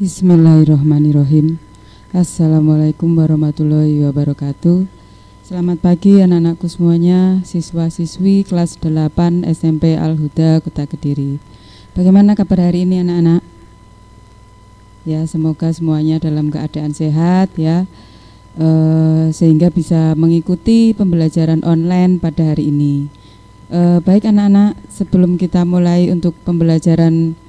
Bismillahirrahmanirrahim. Assalamualaikum warahmatullahi wabarakatuh. Selamat pagi anak-anakku semuanya, siswa-siswi kelas 8 SMP Al-Huda Kota Kediri. Bagaimana kabar hari ini anak-anak? Ya, semoga semuanya dalam keadaan sehat ya, sehingga bisa mengikuti pembelajaran online pada hari ini. Baik anak-anak, sebelum kita mulai untuk pembelajaran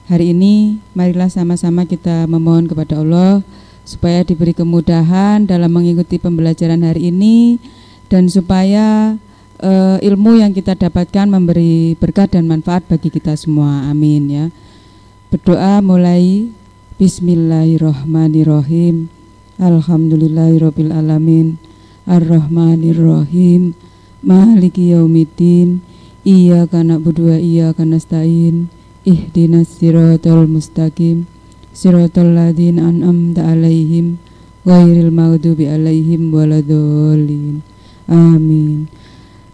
hari ini, marilah sama-sama kita memohon kepada Allah supaya diberi kemudahan dalam mengikuti pembelajaran hari ini, dan supaya ilmu yang kita dapatkan memberi berkat dan manfaat bagi kita semua. Amin ya. Berdoa mulai. Bismillahirrahmanirrahim. Alhamdulillahirabbil alamin. Arrahmanirrahim. Maliki yaumiddin. Iyyaka na'budu wa iyyaka nasta'in. Ihdinas siratal mustaqim, siratal ladzina an'amta 'alaihim ghairil maghdubi 'alaihim waladhdallin. Amin.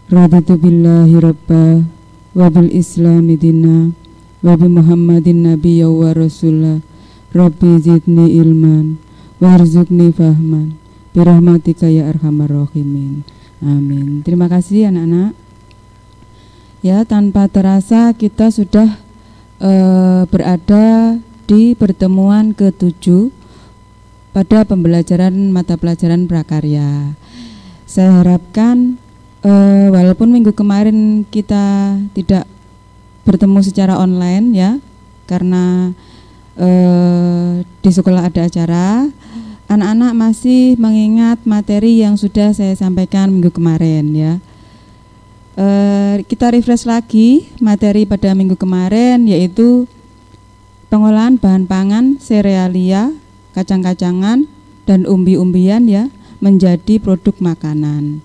Raditu billahi rabba wa bil islami dina wa bi Muhammadin nabiyya wa rasulah. Rabbi zidni ilman warzuqni fahman bi rahmatika ya arhamar rahimin. Amin. Terima kasih anak-anak. Ya, tanpa terasa kita sudah berada di pertemuan ke-7 pada pembelajaran mata pelajaran prakarya. Saya harapkan walaupun minggu kemarin kita tidak bertemu secara online ya, karena di sekolah ada acara, anak-anak masih mengingat materi yang sudah saya sampaikan minggu kemarin ya. Kita refresh lagi materi pada minggu kemarin, yaitu pengolahan bahan pangan, serealia, kacang-kacangan, dan umbi-umbian ya menjadi produk makanan.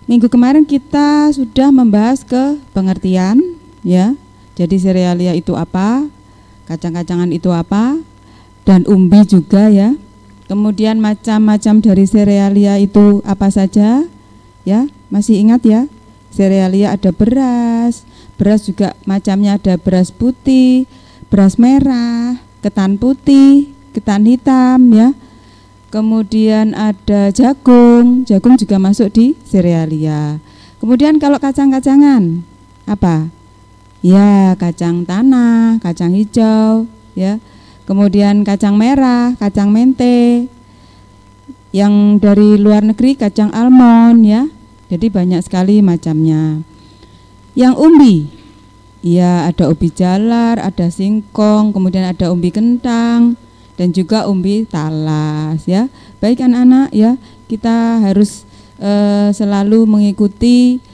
Minggu kemarin kita sudah membahas ke pengertian ya. Jadi serealia itu apa, kacang-kacangan itu apa, dan umbi juga ya. Kemudian macam-macam dari serealia itu apa saja ya. Masih ingat ya, serealia ada beras juga macamnya, ada beras putih, beras merah, ketan putih, ketan hitam ya. Kemudian ada jagung juga masuk di serealia. Kemudian kalau kacang-kacangan apa? Ya, kacang tanah, kacang hijau ya. Kemudian kacang merah, kacang mente. Yang dari luar negeri kacang almond ya. Jadi banyak sekali macamnya. Yang umbi, ya ada ubi jalar, ada singkong, kemudian ada umbi kentang, dan juga umbi talas ya. Baik anak-anak ya, kita harus selalu mengikuti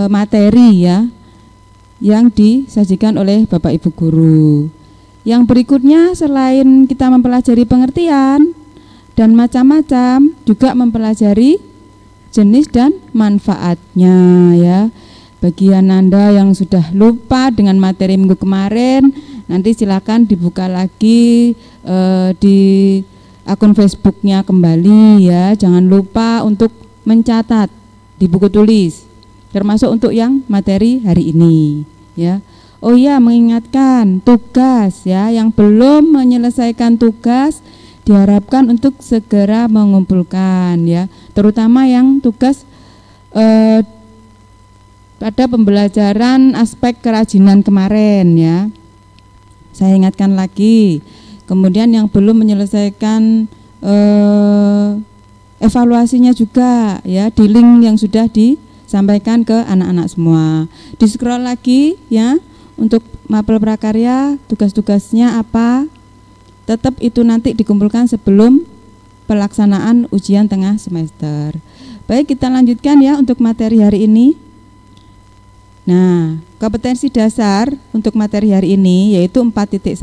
materi ya yang disajikan oleh Bapak Ibu Guru. Yang berikutnya, selain kita mempelajari pengertian dan macam-macam, juga mempelajari jenis dan manfaatnya ya. Bagi Anda yang sudah lupa dengan materi minggu kemarin, nanti silakan dibuka lagi di akun Facebooknya kembali ya. Jangan lupa untuk mencatat di buku tulis, termasuk untuk yang materi hari ini ya. Oh iya, mengingatkan tugas ya, yang belum menyelesaikan tugas diharapkan untuk segera mengumpulkan ya, terutama yang tugas pada pembelajaran aspek kerajinan kemarin ya. Saya ingatkan lagi. Kemudian yang belum menyelesaikan evaluasinya juga ya, di link yang sudah disampaikan ke anak-anak semua. Di scroll lagi ya, untuk mapel prakarya tugas-tugasnya apa. Tetap itu nanti dikumpulkan sebelum pelaksanaan ujian tengah semester. Baik, kita lanjutkan ya untuk materi hari ini. Nah, kompetensi dasar untuk materi hari ini yaitu 4.1,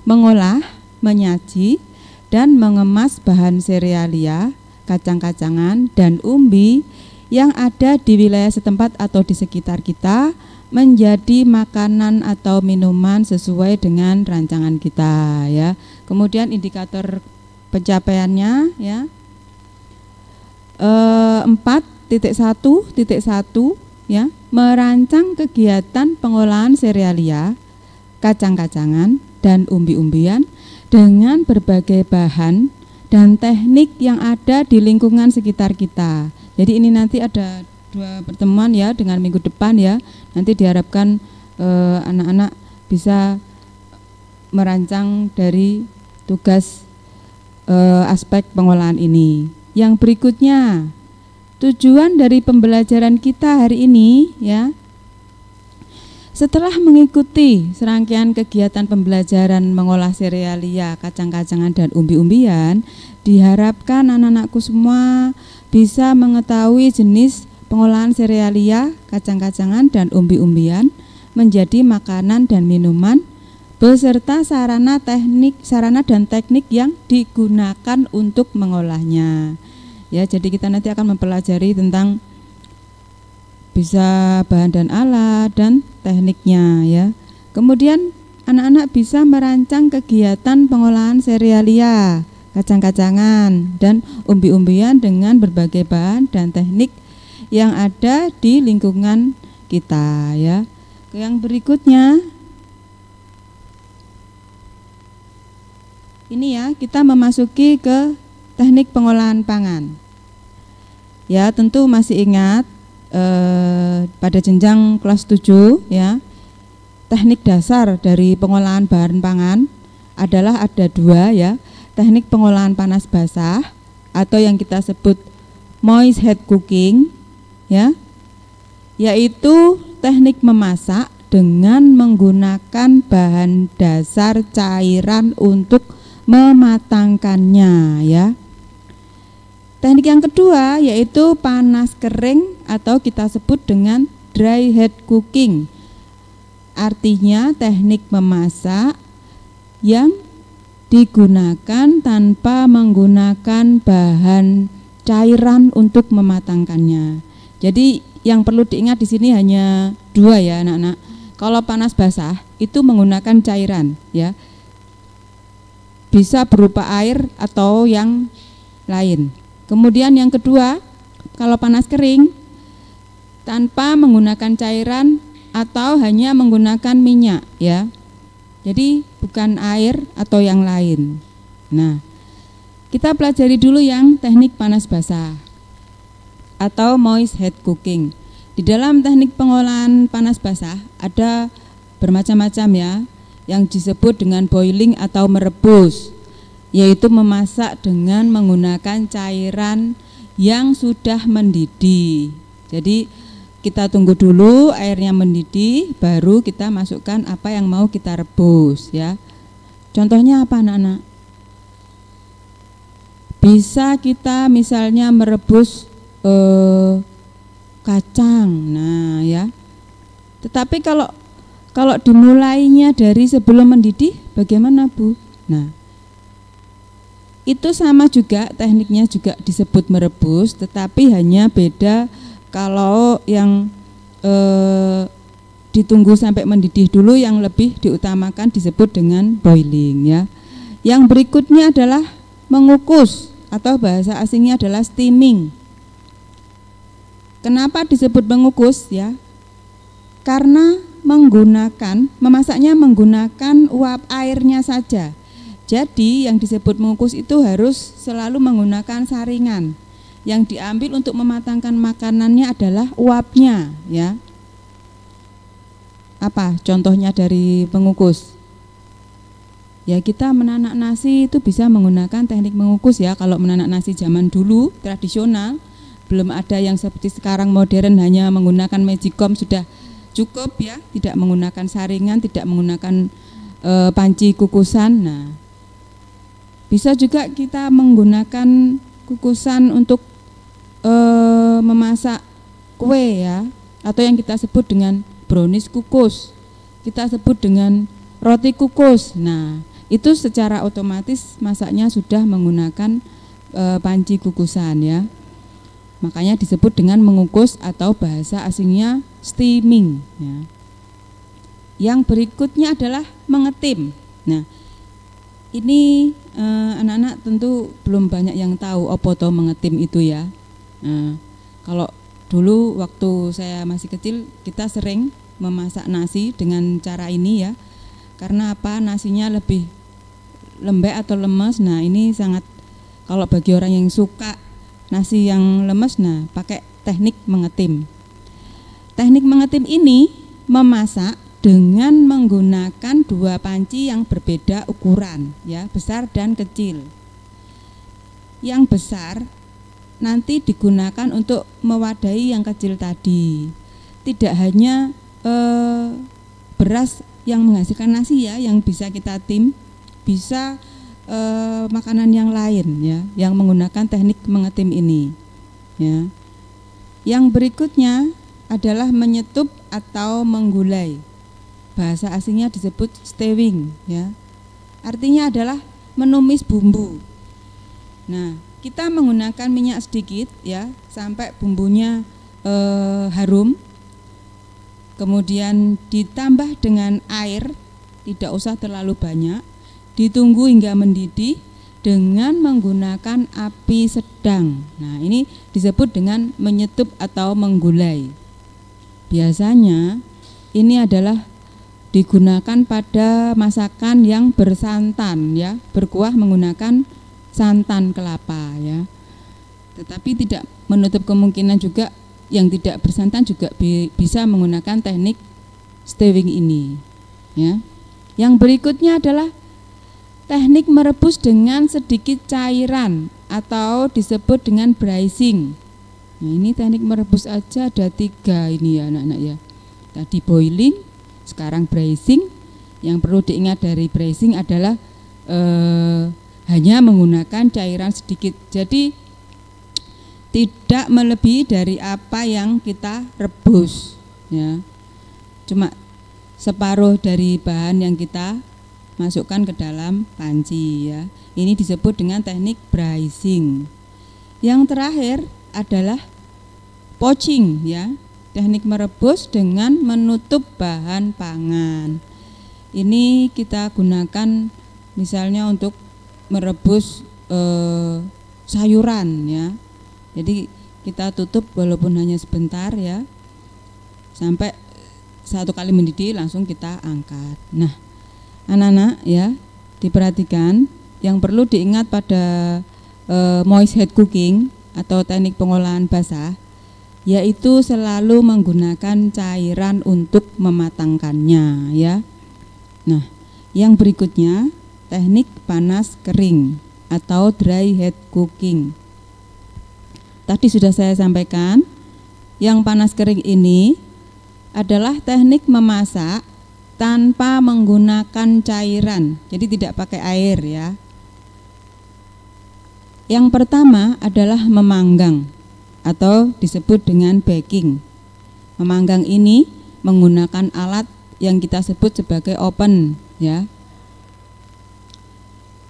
mengolah, menyaji, dan mengemas bahan serealia, kacang-kacangan, dan umbi yang ada di wilayah setempat atau di sekitar kita menjadi makanan atau minuman sesuai dengan rancangan kita ya. Kemudian indikator pencapaiannya ya, 4.1.1 ya, merancang kegiatan pengolahan serealia, kacang-kacangan, dan umbi-umbian dengan berbagai bahan dan teknik yang ada di lingkungan sekitar kita. Jadi ini nanti ada 2 pertemuan ya dengan minggu depan ya. Nanti diharapkan anak-anak bisa merancang dari tugas aspek pengolahan ini. Yang berikutnya, tujuan dari pembelajaran kita hari ini ya. Setelah mengikuti serangkaian kegiatan pembelajaran mengolah serealia, kacang-kacangan dan umbi-umbian, diharapkan anak-anakku semua bisa mengetahui jenis pengolahan serealia, kacang-kacangan dan umbi-umbian menjadi makanan dan minuman beserta sarana dan teknik yang digunakan untuk mengolahnya. Ya, jadi kita nanti akan mempelajari tentang bisa bahan dan alat dan tekniknya ya. Kemudian anak-anak bisa merancang kegiatan pengolahan serealia, kacang-kacangan dan umbi-umbian dengan berbagai bahan dan teknik yang ada di lingkungan kita ya. Yang berikutnya ini ya, kita memasuki ke teknik pengolahan pangan. Ya, tentu masih ingat pada jenjang kelas 7 ya, teknik dasar dari pengolahan bahan pangan adalah ada 2 ya, teknik pengolahan panas basah atau yang kita sebut moist head cooking ya, yaitu teknik memasak dengan menggunakan bahan dasar cairan untuk mematangkannya ya. Teknik yang kedua yaitu panas kering atau kita sebut dengan dry head cooking. Artinya teknik memasak yang digunakan tanpa menggunakan bahan cairan untuk mematangkannya. Jadi yang perlu diingat di sini hanya 2 ya anak-anak. Kalau panas basah itu menggunakan cairan ya. Bisa berupa air atau yang lain. Kemudian yang kedua, kalau panas kering tanpa menggunakan cairan atau hanya menggunakan minyak ya. Jadi bukan air atau yang lain. Nah, kita pelajari dulu yang teknik panas basah atau moist head cooking. Di dalam teknik pengolahan panas basah ada bermacam-macam ya, yang disebut dengan boiling atau merebus, yaitu memasak dengan menggunakan cairan yang sudah mendidih. Jadi kita tunggu dulu airnya mendidih, baru kita masukkan apa yang mau kita rebus ya. Contohnya apa anak-anak? Bisa kita misalnya merebus kacang, nah ya. Tetapi kalau dimulainya dari sebelum mendidih, bagaimana Bu? Nah, itu sama juga, tekniknya juga disebut merebus, tetapi hanya beda kalau yang ditunggu sampai mendidih dulu, yang lebih diutamakan disebut dengan boiling ya. Yang berikutnya adalah mengukus atau bahasa asingnya adalah steaming. Kenapa disebut mengukus ya? Karena memasaknya menggunakan uap airnya saja. Jadi yang disebut mengukus itu harus selalu menggunakan saringan. Yang diambil untuk mematangkan makanannya adalah uapnya ya. Apa contohnya dari mengukus? Ya, kita menanak nasi itu bisa menggunakan teknik mengukus ya. Kalau menanak nasi zaman dulu tradisional, belum ada yang seperti sekarang modern hanya menggunakan magicom sudah cukup ya, tidak menggunakan saringan, tidak menggunakan panci kukusan. Nah, bisa juga kita menggunakan kukusan untuk memasak kue ya, atau yang kita sebut dengan brownies kukus, kita sebut dengan roti kukus. Nah, itu secara otomatis masaknya sudah menggunakan panci kukusan ya. Makanya disebut dengan mengukus atau bahasa asingnya steaming ya. Yang berikutnya adalah mengetim. Nah, ini anak-anak tentu belum banyak yang tahu apa to mengetim itu ya. Nah, kalau dulu waktu saya masih kecil kita sering memasak nasi dengan cara ini ya. Karena apa? Nasinya lebih lembek atau lemes. Nah, ini sangat, kalau bagi orang yang suka nasi yang lemes, nah pakai teknik mengetim. Teknik mengetim ini memasak dengan menggunakan dua panci yang berbeda ukuran, ya, besar dan kecil. Yang besar nanti digunakan untuk mewadahi yang kecil tadi. Tidak hanya beras yang menghasilkan nasi, ya, yang bisa kita tim, bisa makanan yang lain, ya, yang menggunakan teknik mengetim ini, ya. Yang berikutnya adalah menyetup atau menggulai. Bahasa asingnya disebut stewing, ya. Artinya adalah menumis bumbu. Nah, kita menggunakan minyak sedikit, ya, sampai bumbunya harum. Kemudian ditambah dengan air, tidak usah terlalu banyak. Ditunggu hingga mendidih dengan menggunakan api sedang. Nah, ini disebut dengan menyetup atau menggulai. Biasanya ini adalah digunakan pada masakan yang bersantan, ya, berkuah menggunakan santan kelapa, ya. Tetapi tidak menutup kemungkinan juga yang tidak bersantan juga bisa menggunakan teknik stewing ini, ya. Yang berikutnya adalah teknik merebus dengan sedikit cairan atau disebut dengan braising. Nah, ini teknik merebus aja ada 3 ini, ya anak-anak, ya. Tadi boiling, sekarang braising. Yang perlu diingat dari braising adalah hanya menggunakan cairan sedikit. Jadi tidak melebihi dari apa yang kita rebus, ya. Cuma separuh dari bahan yang kita masukkan ke dalam panci, ya. Ini disebut dengan teknik braising. Yang terakhir adalah poaching, ya. Teknik merebus dengan menutup bahan pangan. Ini kita gunakan misalnya untuk merebus sayuran, ya. Jadi kita tutup walaupun hanya sebentar, ya, sampai 1 kali mendidih langsung kita angkat. Nah, anak-anak, ya, diperhatikan yang perlu diingat pada moist head cooking atau teknik pengolahan basah, yaitu selalu menggunakan cairan untuk mematangkannya, ya. Nah, yang berikutnya teknik panas kering atau dry head cooking. Tadi sudah saya sampaikan, yang panas kering ini adalah teknik memasak tanpa menggunakan cairan, jadi tidak pakai air, ya. Yang pertama adalah memanggang atau disebut dengan baking. Memanggang ini menggunakan alat yang kita sebut sebagai oven, ya.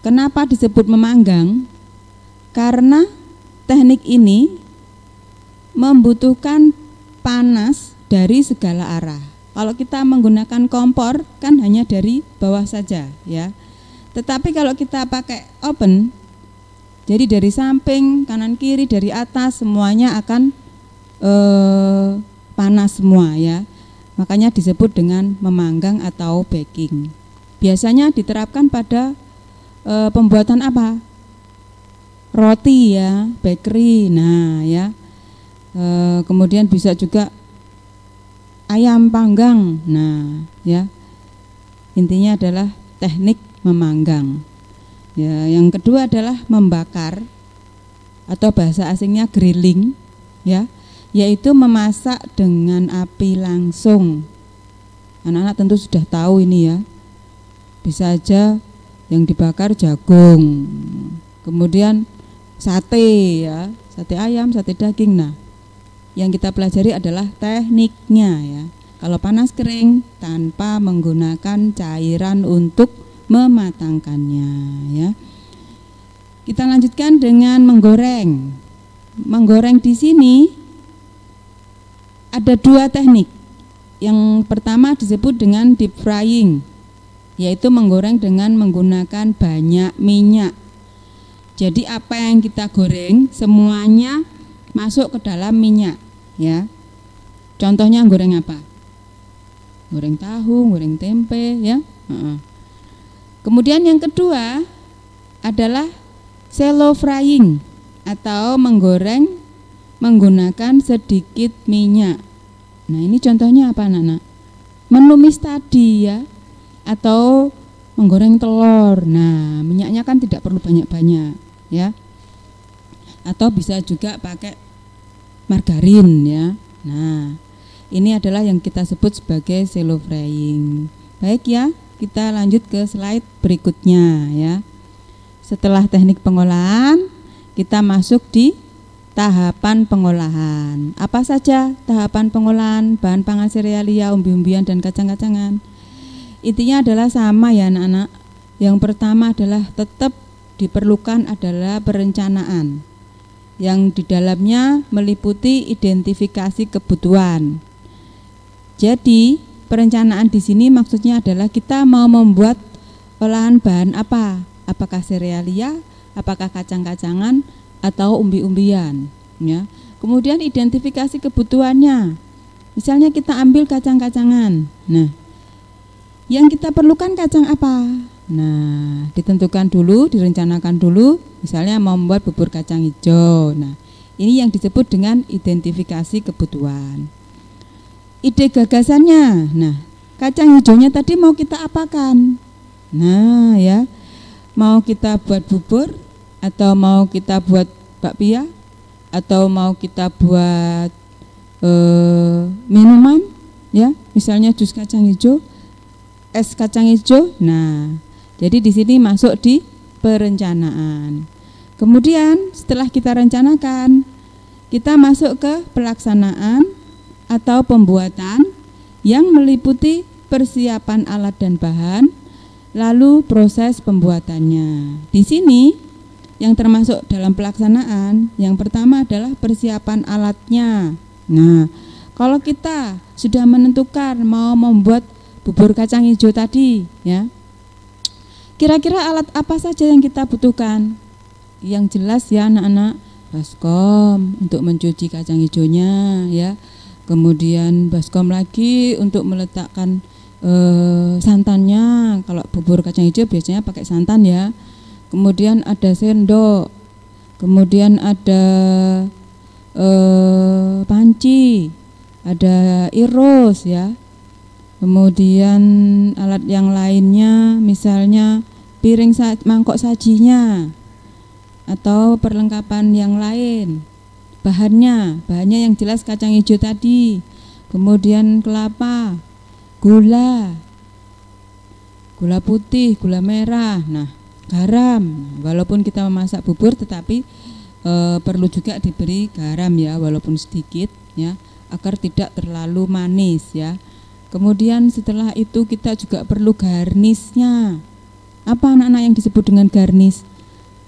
Kenapa disebut memanggang? Karena teknik ini membutuhkan panas dari segala arah. Kalau kita menggunakan kompor kan hanya dari bawah saja, ya. Tetapi kalau kita pakai oven, jadi dari samping, kanan kiri, dari atas semuanya akan panas semua, ya. Makanya disebut dengan memanggang atau baking. Biasanya diterapkan pada pembuatan apa? Roti, ya, bakery. Nah, ya. Kemudian bisa juga ayam panggang. Nah, ya. Intinya adalah teknik memanggang. Ya, yang kedua adalah membakar atau bahasa asingnya grilling, ya, yaitu memasak dengan api langsung. Anak-anak tentu sudah tahu ini, ya. Bisa aja yang dibakar jagung. Kemudian sate, ya, sate ayam, sate daging. Nah, yang kita pelajari adalah tekniknya, ya. Kalau panas kering tanpa menggunakan cairan untuk mematangkannya, ya. Kita lanjutkan dengan menggoreng. Menggoreng di sini ada 2 teknik. Yang pertama disebut dengan deep frying, yaitu menggoreng dengan menggunakan banyak minyak. Jadi apa yang kita goreng semuanya masuk ke dalam minyak, ya. Contohnya goreng apa? Goreng tahu, goreng tempe, ya. Kemudian yang kedua adalah shallow frying atau menggoreng menggunakan sedikit minyak. Nah, ini contohnya apa, anak-anak? Menumis tadi ya, atau menggoreng telur. Nah, minyaknya kan tidak perlu banyak-banyak ya. Atau bisa juga pakai margarin ya. Nah, ini adalah yang kita sebut sebagai shallow frying. Baik ya, kita lanjut ke slide berikutnya ya. Setelah teknik pengolahan, kita masuk di tahapan pengolahan. Apa saja tahapan pengolahan bahan pangan serealia, umbi-umbian dan kacang-kacangan? Intinya adalah sama ya anak-anak. Yang pertama adalah tetap diperlukan adalah perencanaan yang di dalamnya meliputi identifikasi kebutuhan. Jadi perencanaan di sini maksudnya adalah kita mau membuat olahan bahan apa? Apakah serealia, apakah kacang-kacangan, atau umbi-umbian ya. Kemudian identifikasi kebutuhannya. Misalnya kita ambil kacang-kacangan. Nah, yang kita perlukan kacang apa? Nah, ditentukan dulu, direncanakan dulu. Misalnya mau membuat bubur kacang hijau. Nah, ini yang disebut dengan identifikasi kebutuhan. Ide gagasannya. Nah, kacang hijaunya tadi mau kita apakan? Nah, ya. Mau kita buat bubur atau mau kita buat bakpia atau mau kita buat minuman ya, misalnya jus kacang hijau, es kacang hijau. Nah, jadi di sini masuk di perencanaan. Kemudian setelah kita rencanakan, kita masuk ke pelaksanaan atau pembuatan yang meliputi persiapan alat dan bahan, lalu proses pembuatannya. Di sini yang termasuk dalam pelaksanaan, yang pertama adalah persiapan alatnya. Nah, kalau kita sudah menentukan mau membuat bubur kacang hijau tadi ya, kira-kira alat apa saja yang kita butuhkan? Yang jelas ya anak-anak, baskom untuk mencuci kacang hijaunya ya, kemudian baskom lagi untuk meletakkan santannya. Kalau bubur kacang hijau biasanya pakai santan ya. Kemudian ada sendok, kemudian ada panci, ada iris ya. Kemudian alat yang lainnya misalnya piring mangkok sajinya atau perlengkapan yang lain. Bahannya yang jelas kacang hijau tadi, kemudian kelapa, gula putih, gula merah, nah garam. Walaupun kita memasak bubur tetapi perlu juga diberi garam ya, walaupun sedikit ya, agar tidak terlalu manis ya. Kemudian setelah itu kita juga perlu garnisnya. Apa anak-anak yang disebut dengan garnis?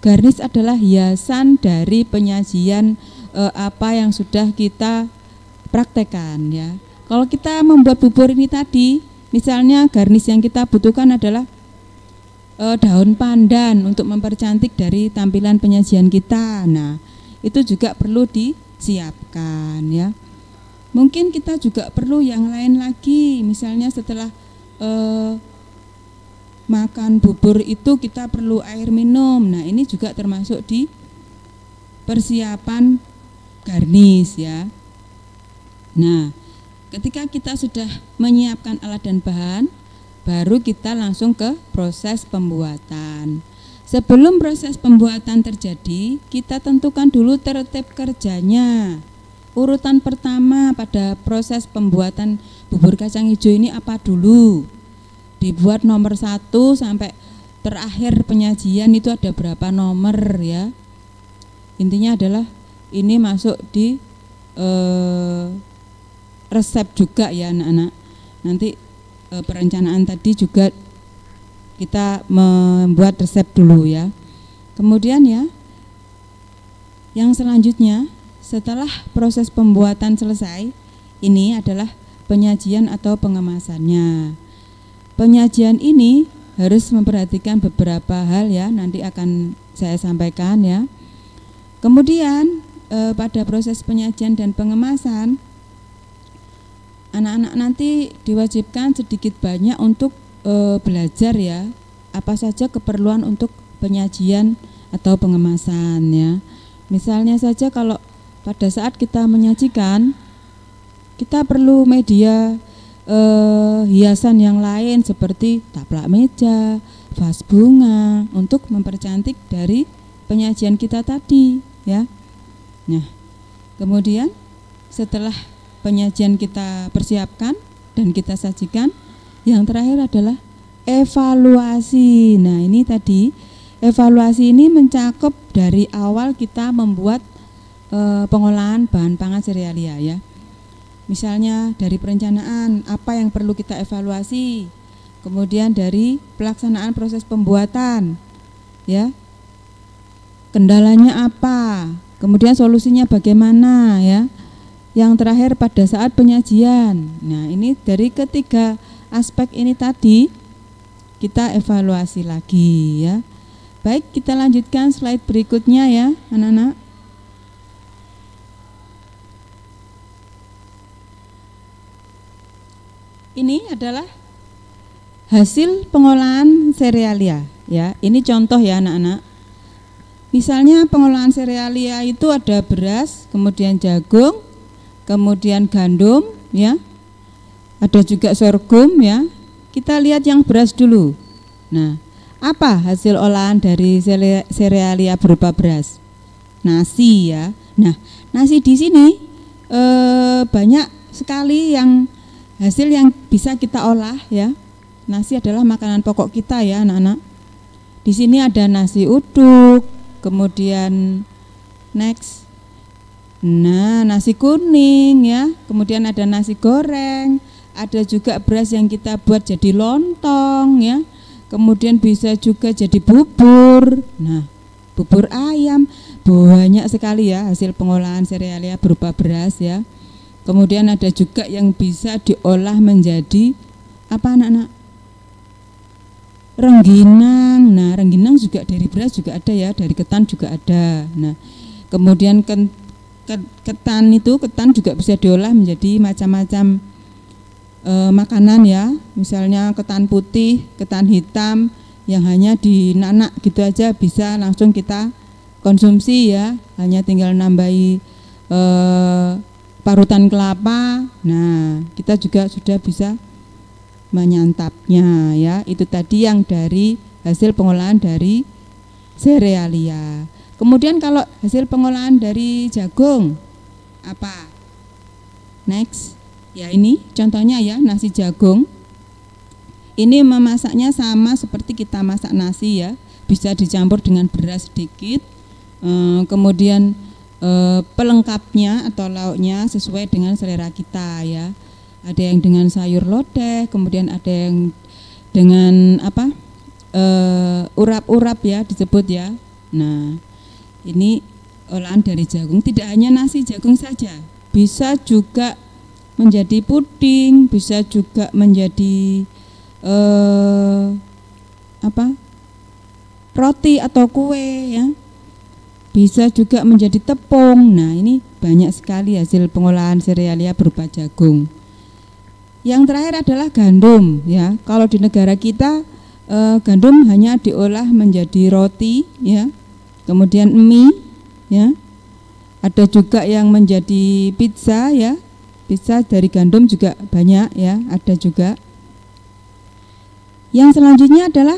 Garnis adalah hiasan dari penyajian apa yang sudah kita praktekkan ya. Kalau kita membuat bubur ini tadi, misalnya garnis yang kita butuhkan adalah daun pandan untuk mempercantik dari tampilan penyajian kita. Nah, itu juga perlu disiapkan ya. Mungkin kita juga perlu yang lain lagi, misalnya setelah makan bubur itu kita perlu air minum. Nah, ini juga termasuk di persiapan garnis ya. Nah, ketika kita sudah menyiapkan alat dan bahan, baru kita langsung ke proses pembuatan. Sebelum proses pembuatan terjadi, kita tentukan dulu tertib kerjanya. Urutan pertama pada proses pembuatan bubur kacang hijau ini apa dulu? Dibuat nomor 1 sampai terakhir penyajian itu ada berapa nomor ya. Intinya adalah ini masuk di resep juga ya anak-anak. Nanti perencanaan tadi juga kita membuat resep dulu ya. Kemudian ya, yang selanjutnya setelah proses pembuatan selesai, ini adalah penyajian atau pengemasannya. Penyajian ini harus memperhatikan beberapa hal ya, nanti akan saya sampaikan ya. Kemudian pada proses penyajian dan pengemasan, anak-anak nanti diwajibkan sedikit banyak untuk belajar ya apa saja keperluan untuk penyajian atau pengemasan ya. Misalnya saja kalau pada saat kita menyajikan, kita perlu media hiasan yang lain seperti taplak meja, vas bunga untuk mempercantik dari penyajian kita tadi ya. Nah, kemudian setelah penyajian kita persiapkan dan kita sajikan, yang terakhir adalah evaluasi. Nah, ini tadi evaluasi ini mencakup dari awal kita membuat pengolahan bahan pangan serealia ya. Misalnya dari perencanaan apa yang perlu kita evaluasi, kemudian dari pelaksanaan proses pembuatan ya, kendalanya apa, kemudian solusinya bagaimana ya, yang terakhir pada saat penyajian. Nah, ini dari ketiga aspek ini tadi kita evaluasi lagi ya. Baik, kita lanjutkan slide berikutnya ya anak-anak. Ini adalah hasil pengolahan serealia ya. Ini contoh ya anak-anak. Misalnya pengolahan serealia itu ada beras, kemudian jagung, kemudian gandum ya. Ada juga sorghum ya. Kita lihat yang beras dulu. Nah, apa hasil olahan dari serealia berupa beras? Nasi ya. Nah, nasi di sini banyak sekali yang hasil yang bisa kita olah ya. Nasi adalah makanan pokok kita ya anak-anak. Di sini ada nasi uduk, kemudian next. Nah, nasi kuning ya, kemudian ada nasi goreng, ada juga beras yang kita buat jadi lontong ya. Kemudian bisa juga jadi bubur. Nah, bubur ayam, banyak sekali ya hasil pengolahan serealia berupa beras ya. Kemudian ada juga yang bisa diolah menjadi apa anak-anak? Rengginang. Nah, rengginang juga dari beras juga ada ya, dari ketan juga ada. Nah, kemudian ketan juga bisa diolah menjadi macam-macam makanan ya. Misalnya ketan putih, ketan hitam yang hanya dinanak gitu aja bisa langsung kita konsumsi ya. Hanya tinggal nambahi parutan kelapa. Nah, kita juga sudah bisa menyantapnya ya. Itu tadi yang dari hasil pengolahan dari serealia. Kemudian kalau hasil pengolahan dari jagung apa? Next. Ya, ini contohnya ya, nasi jagung. Ini memasaknya sama seperti kita masak nasi ya. Bisa dicampur dengan beras sedikit. Kemudian pelengkapnya atau lauknya sesuai dengan selera kita ya. Ada yang dengan sayur lodeh, kemudian ada yang dengan apa urap-urap ya disebut ya. Nah, ini olahan dari jagung. Tidak hanya nasi jagung saja, bisa juga menjadi puding, bisa juga menjadi roti atau kue ya. Bisa juga menjadi tepung. Nah, ini banyak sekali hasil pengolahan serealia berupa jagung. Yang terakhir adalah gandum ya. Kalau di negara kita gandum hanya diolah menjadi roti ya. Kemudian mie ya. Ada juga yang menjadi pizza ya. Pizza dari gandum juga banyak ya, ada juga. Yang selanjutnya adalah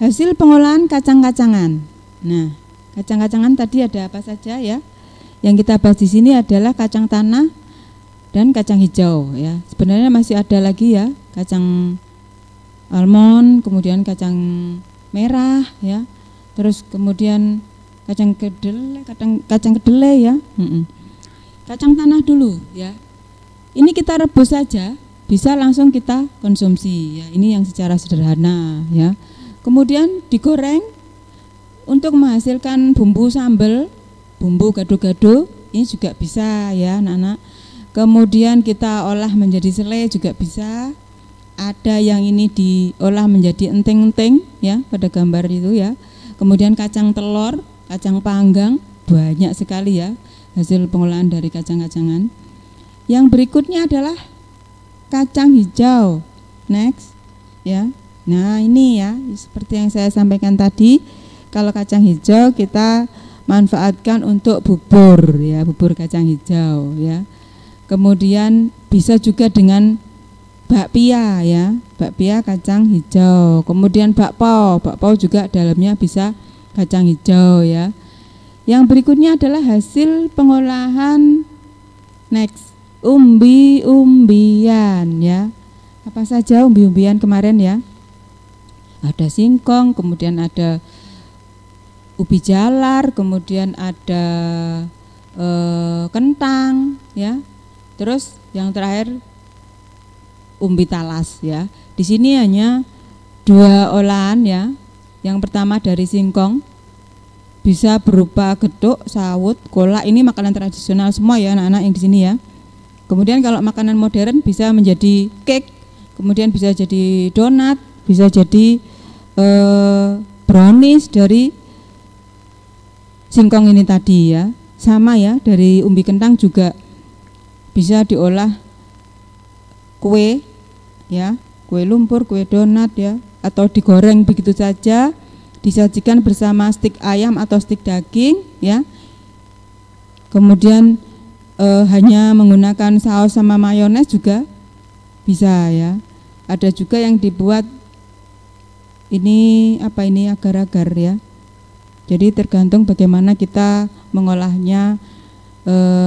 hasil pengolahan kacang-kacangan. Nah, kacang-kacangan tadi ada apa saja ya? Yang kita bahas di sini adalah kacang tanah dan kacang hijau ya. Sebenarnya masih ada lagi ya, kacang almond, kemudian kacang merah ya. Terus kemudian kacang kedelai ya. Kacang tanah dulu ya. Ini kita rebus saja, bisa langsung kita konsumsi ya. Ini yang secara sederhana ya. Kemudian digoreng untuk menghasilkan bumbu sambal, bumbu gado-gado, ini juga bisa ya anak-anak. Kemudian kita olah menjadi selai juga bisa. Ada yang ini diolah menjadi enteng-enteng ya, pada gambar itu ya. Kemudian kacang telur, kacang panggang, banyak sekali ya hasil pengolahan dari kacang-kacangan. Yang berikutnya adalah kacang hijau. Next, ya. Nah, ini ya, seperti yang saya sampaikan tadi, kalau kacang hijau kita manfaatkan untuk bubur ya, bubur kacang hijau ya. Kemudian bisa juga dengan bakpia ya, bakpia kacang hijau. Kemudian bakpao juga dalamnya bisa kacang hijau ya. Yang berikutnya adalah hasil pengolahan next, umbi-umbian ya. Apa saja umbi-umbian kemarin ya? Ada singkong, kemudian ada ubi jalar, kemudian ada kentang ya. Terus yang terakhir umbi talas ya. Di sini hanya 2 olahan ya. Yang pertama dari singkong, bisa berupa geduk, sawut, kolak. Ini makanan tradisional semua ya anak-anak yang di sini ya. Kemudian kalau makanan modern bisa menjadi cake, kemudian bisa jadi donat, bisa jadi brownies dari singkong ini tadi ya. Sama ya, dari umbi kentang juga bisa diolah kue ya, kue lumpur, kue donat ya, atau digoreng begitu saja, disajikan bersama stik ayam atau stik daging ya. Kemudian hanya menggunakan saus sama mayones juga bisa ya. Ada juga yang dibuat ini apa ini agar-agar ya. Jadi tergantung bagaimana kita mengolahnya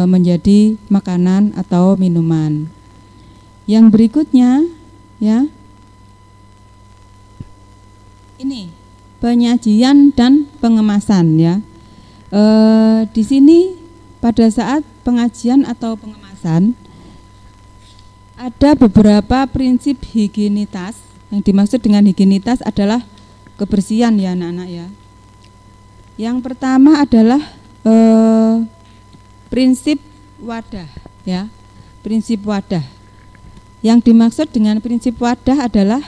menjadi makanan atau minuman. Yang berikutnya ya, ini penyajian dan pengemasan ya. Di sini pada saat pengajian atau pengemasan ada beberapa prinsip higienitas. Yang dimaksud dengan higienitas adalah kebersihan ya anak-anak ya. Yang pertama adalah prinsip wadah ya, prinsip wadah. Yang dimaksud dengan prinsip wadah adalah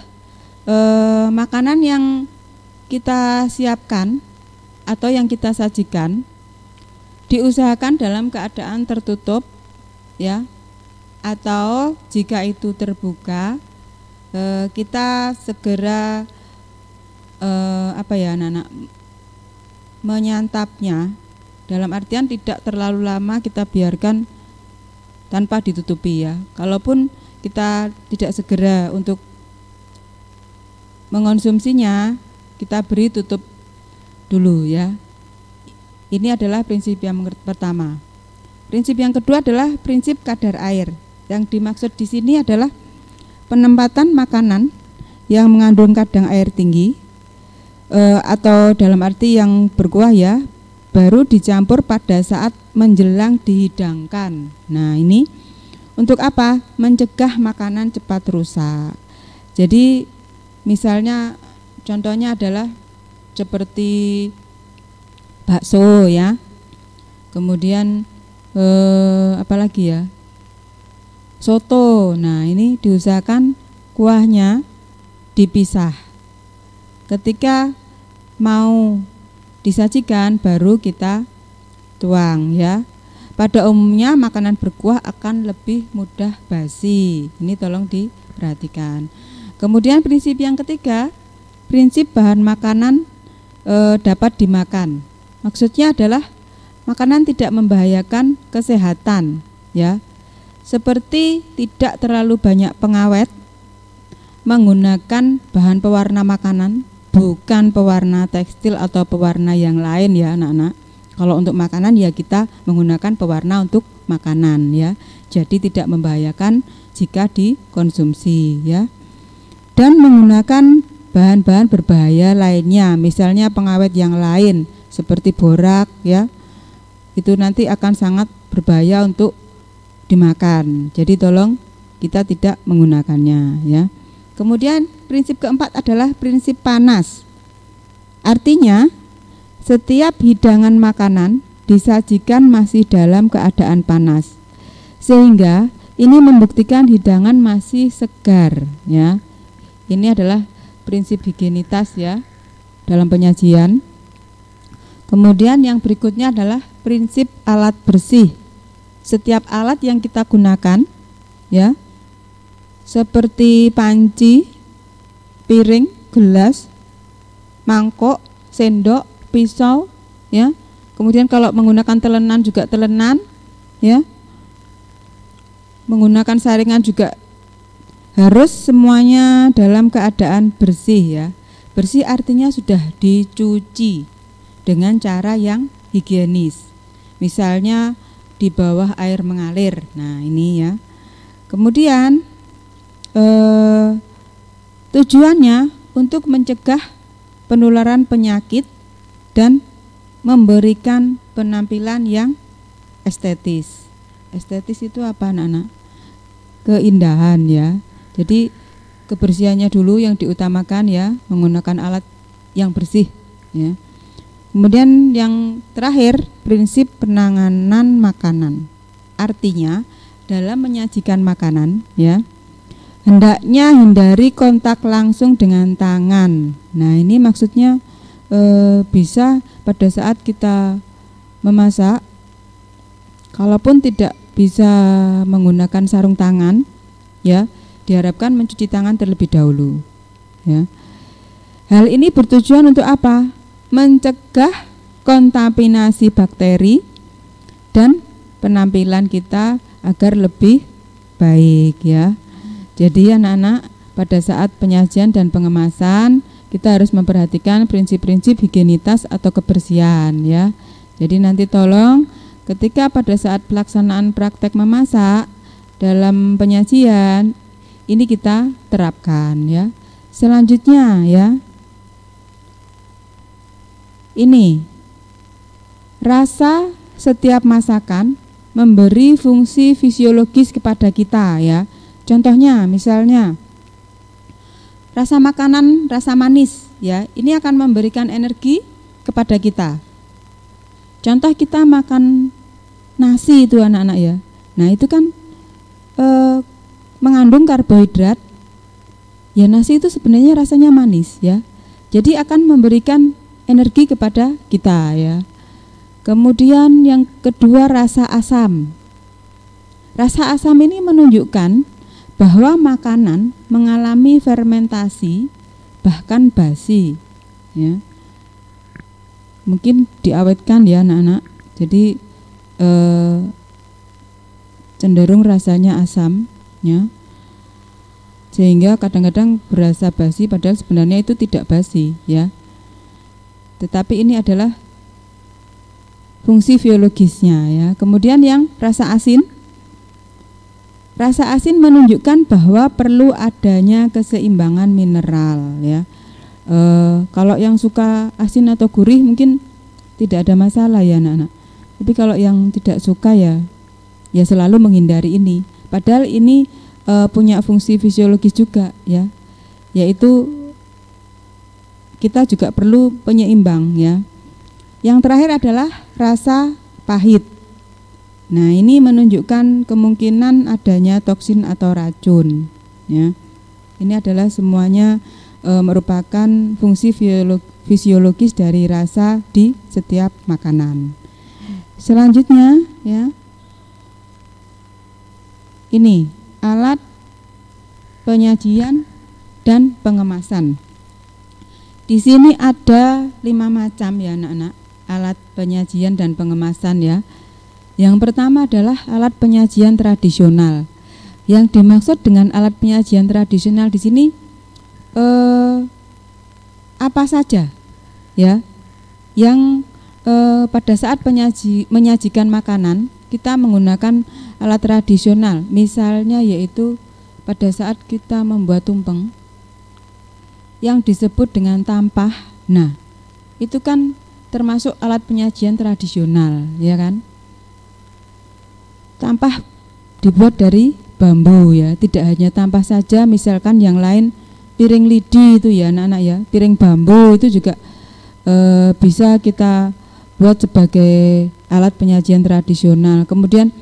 makanan yang kita siapkan atau yang kita sajikan diusahakan dalam keadaan tertutup ya, atau jika itu terbuka kita segera apa ya anak-anak, menyantapnya, dalam artian tidak terlalu lama kita biarkan tanpa ditutupi ya. Kalaupun kita tidak segera untuk mengonsumsinya, kita beri tutup dulu ya. Ini adalah prinsip yang pertama. Prinsip yang kedua adalah prinsip kadar air. Yang dimaksud di sini adalah penempatan makanan yang mengandung kadar air tinggi atau dalam arti yang berkuah ya, baru dicampur pada saat menjelang dihidangkan. Nah, ini untuk apa? Mencegah makanan cepat rusak. Jadi misalnya contohnya adalah seperti bakso ya. Kemudian apalagi ya? Soto. Nah, ini diusahakan kuahnya dipisah. Ketika mau disajikan baru kita tuang ya. Pada umumnya makanan berkuah akan lebih mudah basi. Ini tolong diperhatikan. Kemudian prinsip yang ketiga, prinsip bahan makanan dapat dimakan. Maksudnya adalah makanan tidak membahayakan kesehatan ya. Seperti tidak terlalu banyak pengawet, menggunakan bahan pewarna makanan, bukan pewarna tekstil atau pewarna yang lain ya anak-anak. Kalau untuk makanan ya kita menggunakan pewarna untuk makanan ya. Jadi tidak membahayakan jika dikonsumsi ya. Dan menggunakan bahan-bahan berbahaya lainnya, misalnya pengawet yang lain seperti borak ya. Itu nanti akan sangat berbahaya untuk dimakan. Jadi tolong kita tidak menggunakannya ya. Kemudian prinsip keempat adalah prinsip panas. Artinya setiap hidangan makanan disajikan masih dalam keadaan panas, sehingga ini membuktikan hidangan masih segar ya. Ini adalah prinsip higienitas ya dalam penyajian. Kemudian yang berikutnya adalah prinsip alat bersih. Setiap alat yang kita gunakan ya, seperti panci, piring, gelas, mangkok, sendok, pisau, ya. Kemudian kalau menggunakan telenan juga telenan, ya. Menggunakan saringan juga harus semuanya dalam keadaan bersih, ya. Bersih artinya sudah dicuci dengan cara yang higienis. Misalnya di bawah air mengalir. Nah, ini ya. Kemudian tujuannya untuk mencegah penularan penyakit dan memberikan penampilan yang estetis. Estetis itu apa, anak-anak? Keindahan, ya. Jadi kebersihannya dulu yang diutamakan, ya, menggunakan alat yang bersih, ya. Kemudian yang terakhir, prinsip penanganan makanan. Artinya dalam menyajikan makanan, ya, hendaknya hindari kontak langsung dengan tangan. Nah, ini maksudnya bisa pada saat kita memasak, kalaupun tidak bisa menggunakan sarung tangan, ya, diharapkan mencuci tangan terlebih dahulu, ya. Hal ini bertujuan untuk apa? Mencegah kontaminasi bakteri dan penampilan kita agar lebih baik, ya. Jadi anak-anak, pada saat penyajian dan pengemasan kita harus memperhatikan prinsip-prinsip higienitas atau kebersihan, ya. Jadi nanti tolong ketika pada saat pelaksanaan praktek memasak dalam penyajian ini kita terapkan, ya. Selanjutnya, ya. Ini rasa setiap masakan memberi fungsi fisiologis kepada kita, ya. Contohnya misalnya rasa makanan, rasa manis, ya, ini akan memberikan energi kepada kita. Contoh kita makan nasi itu anak-anak, ya. Nah, itu kan mengandung karbohidrat. Ya, nasi itu sebenarnya rasanya manis, ya. Jadi akan memberikan energi kepada kita, ya. Kemudian yang kedua, rasa asam. Rasa asam ini menunjukkan bahwa makanan mengalami fermentasi bahkan basi, ya. Mungkin diawetkan, ya anak-anak. Jadi cenderung rasanya asam, ya. Sehingga kadang-kadang berasa basi padahal sebenarnya itu tidak basi, ya. Tetapi ini adalah fungsi biologisnya, ya. Kemudian yang rasa asin. Rasa asin menunjukkan bahwa perlu adanya keseimbangan mineral, ya. Kalau yang suka asin atau gurih mungkin tidak ada masalah, ya anak-anak. Tapi kalau yang tidak suka, ya selalu menghindari ini. Padahal ini punya fungsi fisiologis juga, ya. Yaitu kita juga perlu penyeimbang, ya. Yang terakhir adalah rasa pahit. Nah, ini menunjukkan kemungkinan adanya toksin atau racun, ya. Ini adalah semuanya merupakan fungsi fisiologis dari rasa di setiap makanan. Selanjutnya, ya, ini alat penyajian dan pengemasan. Di sini ada 5 macam, ya anak-anak, alat penyajian dan pengemasan, ya. Yang pertama adalah alat penyajian tradisional. Yang dimaksud dengan alat penyajian tradisional di sini apa saja, ya, yang pada saat menyajikan makanan kita menggunakan alat tradisional. Misalnya yaitu pada saat kita membuat tumpeng yang disebut dengan tampah. Nah, itu kan termasuk alat penyajian tradisional, ya kan? Tampah dibuat dari bambu, ya. Tidak hanya tampah saja, misalkan yang lain piring lidi itu, ya anak-anak, ya. Piring bambu itu juga bisa kita buat sebagai alat penyajian tradisional. Kemudian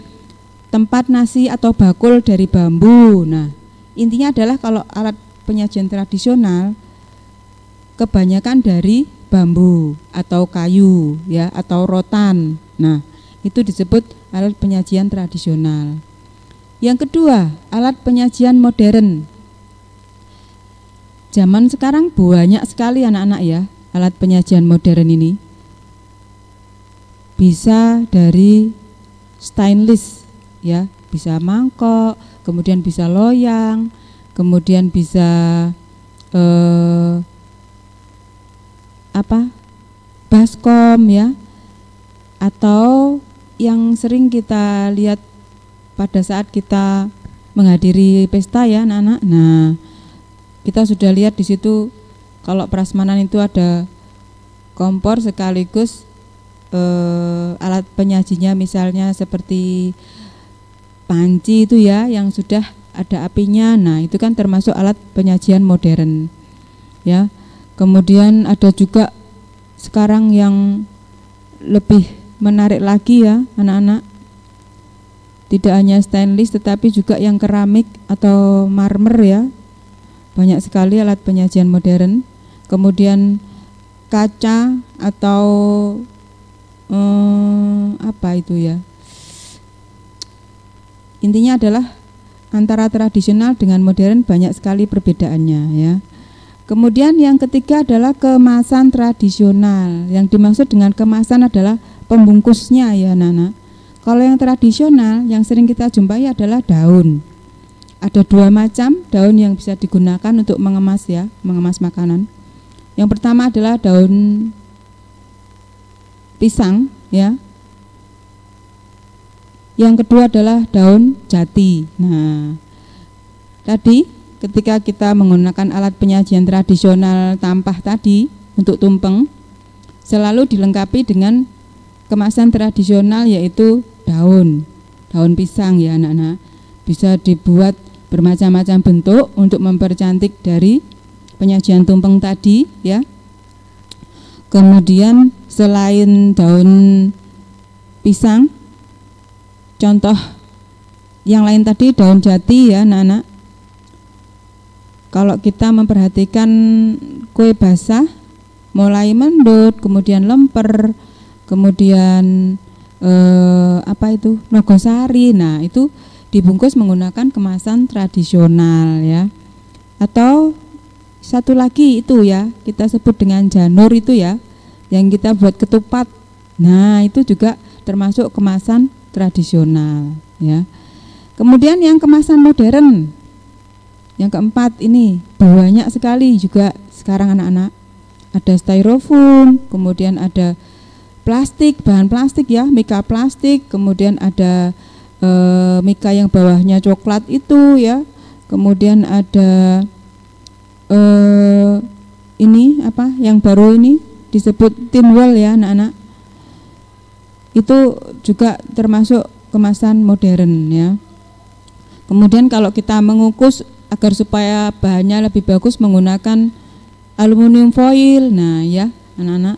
tempat nasi atau bakul dari bambu. Nah, intinya adalah kalau alat penyajian tradisional kebanyakan dari bambu atau kayu, ya, atau rotan. Nah, itu disebut alat penyajian tradisional. Yang kedua, alat penyajian modern. Zaman sekarang banyak sekali anak-anak ya, alat penyajian modern ini. Bisa dari stainless ya, bisa mangkok, kemudian bisa loyang, kemudian bisa baskom ya, atau yang sering kita lihat pada saat kita menghadiri pesta ya anak-anak. Nah, kita sudah lihat di situ kalau prasmanan itu ada kompor sekaligus alat penyajinya, misalnya seperti panci itu ya yang sudah ada apinya. Nah, itu kan termasuk alat penyajian modern ya. Kemudian ada juga sekarang yang lebih menarik lagi ya anak-anak, tidak hanya stainless tetapi juga yang keramik atau marmer ya. Banyak sekali alat penyajian modern. Kemudian kaca atau apa itu ya, intinya adalah antara tradisional dengan modern banyak sekali perbedaannya ya. Kemudian yang ketiga adalah kemasan tradisional. Yang dimaksud dengan kemasan adalah pembungkusnya ya anak-anak. Kalau yang tradisional yang sering kita jumpai adalah daun. Ada dua macam daun yang bisa digunakan untuk mengemas ya, mengemas makanan. Yang pertama adalah daun pisang ya. Yang kedua adalah daun jati. Nah, tadi ketika kita menggunakan alat penyajian tradisional tampah tadi untuk tumpeng, selalu dilengkapi dengan kemasan tradisional yaitu daun pisang ya anak-anak. Bisa dibuat bermacam-macam bentuk untuk mempercantik dari penyajian tumpeng tadi ya. Kemudian selain daun pisang, contoh yang lain tadi daun jati ya anak-anak. Kalau kita memperhatikan kue basah mulai mendut, kemudian lemper, kemudian nogosari. Nah, itu dibungkus menggunakan kemasan tradisional ya. Atau satu lagi itu ya, kita sebut dengan janur itu ya, yang kita buat ketupat. Nah, itu juga termasuk kemasan tradisional ya. Kemudian yang kemasan modern, yang keempat ini banyak sekali juga sekarang anak-anak. Ada styrofoam, kemudian ada plastik, bahan plastik ya, mika plastik, kemudian ada mika yang bawahnya coklat itu ya. Kemudian ada ini apa yang baru ini disebut tin wall ya anak-anak. Itu juga termasuk kemasan modern ya. Kemudian kalau kita mengukus agar supaya bahannya lebih bagus menggunakan aluminium foil. Nah ya anak-anak,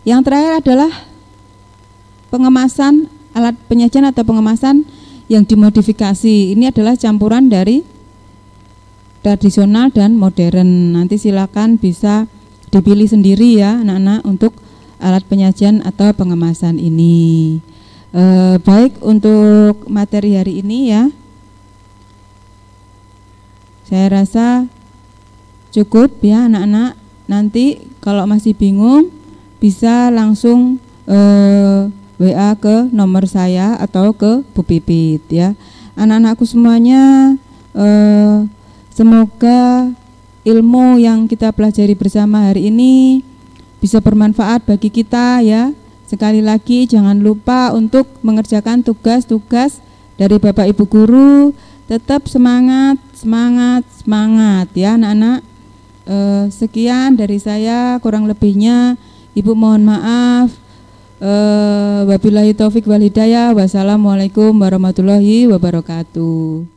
yang terakhir adalah pengemasan, alat penyajian atau pengemasan yang dimodifikasi. Ini adalah campuran dari tradisional dan modern. Nanti silakan bisa dipilih sendiri ya anak-anak untuk alat penyajian atau pengemasan ini. Baik, untuk materi hari ini ya, saya rasa cukup ya anak-anak. Nanti kalau masih bingung bisa langsung WA ke nomor saya atau ke Bu Pipit ya. Anak-anakku semuanya, semoga ilmu yang kita pelajari bersama hari ini bisa bermanfaat bagi kita ya. Sekali lagi jangan lupa untuk mengerjakan tugas-tugas dari Bapak Ibu Guru. Tetap semangat ya anak-anak. Sekian dari saya, kurang lebihnya Ibu mohon maaf. Wabillahi taufik wal hidayah. Wassalamualaikum warahmatullahi wabarakatuh.